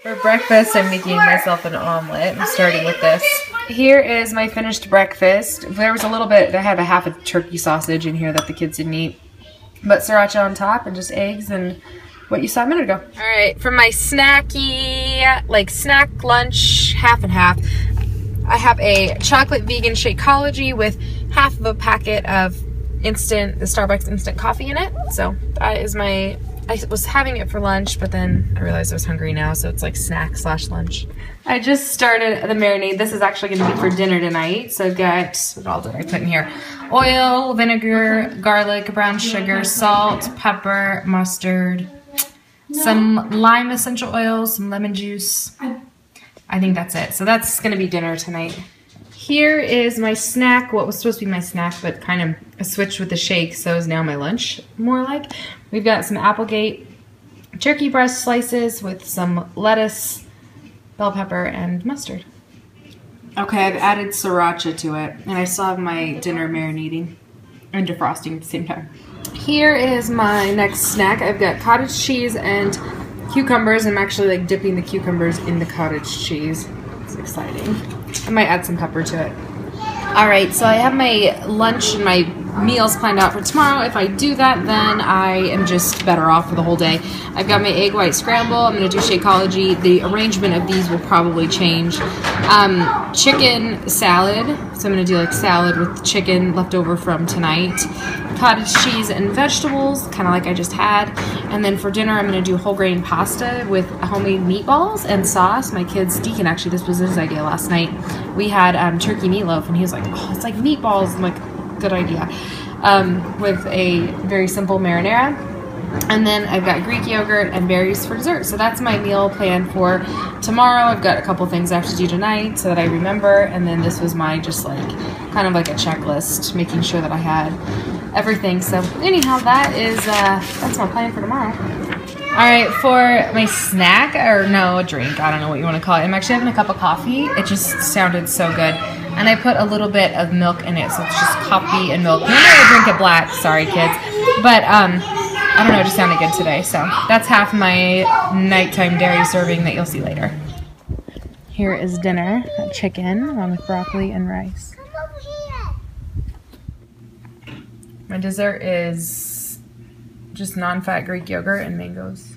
For breakfast, I'm making myself an omelet. I'm starting with this. Here is my finished breakfast. There was a little bit, I have a half a turkey sausage in here that the kids didn't eat. But sriracha on top and just eggs and what you saw a minute ago. All right, for my snacky, like snack lunch, half and half, I have a chocolate vegan Shakeology with half of a packet of the Starbucks instant coffee in it. So that is my, I was having it for lunch, but then I realized I was hungry now, so it's like snack / lunch. I just started the marinade. This is actually gonna be for dinner tonight. So I've got, what all did I put in here? Oil, vinegar, garlic, brown sugar, salt, pepper, mustard, some lime essential oils, some lemon juice. I think that's it. So that's gonna be dinner tonight. Here is my snack, what was supposed to be my snack, but kind of a switch with the shake, so is now my lunch, more like. We've got some Applegate turkey breast slices with some lettuce, bell pepper, and mustard. Okay, I've added sriracha to it, and I still have my dinner marinating and defrosting at the same time. Here is my next snack. I've got cottage cheese and cucumbers. I'm actually like dipping the cucumbers in the cottage cheese. It's exciting. I might add some pepper to it. All right, so I have my lunch and my meals planned out for tomorrow. If I do that, then I am just better off for the whole day. I've got my egg white scramble. I'm gonna do Shakeology. The arrangement of these will probably change. Chicken salad. So I'm gonna do like salad with chicken left over from tonight. Cottage cheese and vegetables, kind of like I just had. And then for dinner, I'm gonna do whole grain pasta with homemade meatballs and sauce. My kid's Deacon, actually, this was his idea last night. We had turkey meatloaf, and he was like, oh, it's like meatballs. I'm like, good idea. With a very simple marinara. And then I've got Greek yogurt and berries for dessert. So that's my meal plan for tomorrow. I've got a couple things I have to do tonight so that I remember. And then this was my just like, kind of like a checklist, making sure that I had everything. So anyhow, that is, that's my plan for tomorrow. All right, for my snack, or no, a drink, I don't know what you want to call it. I'm actually having a cup of coffee. It just sounded so good. And I put a little bit of milk in it, so it's just coffee and milk. Normally I drink it black, sorry kids. But I don't know, it just sounded good today. So that's half my nighttime dairy serving that you'll see later. Here is dinner, chicken along with broccoli and rice. My dessert is just non-fat Greek yogurt and mangoes.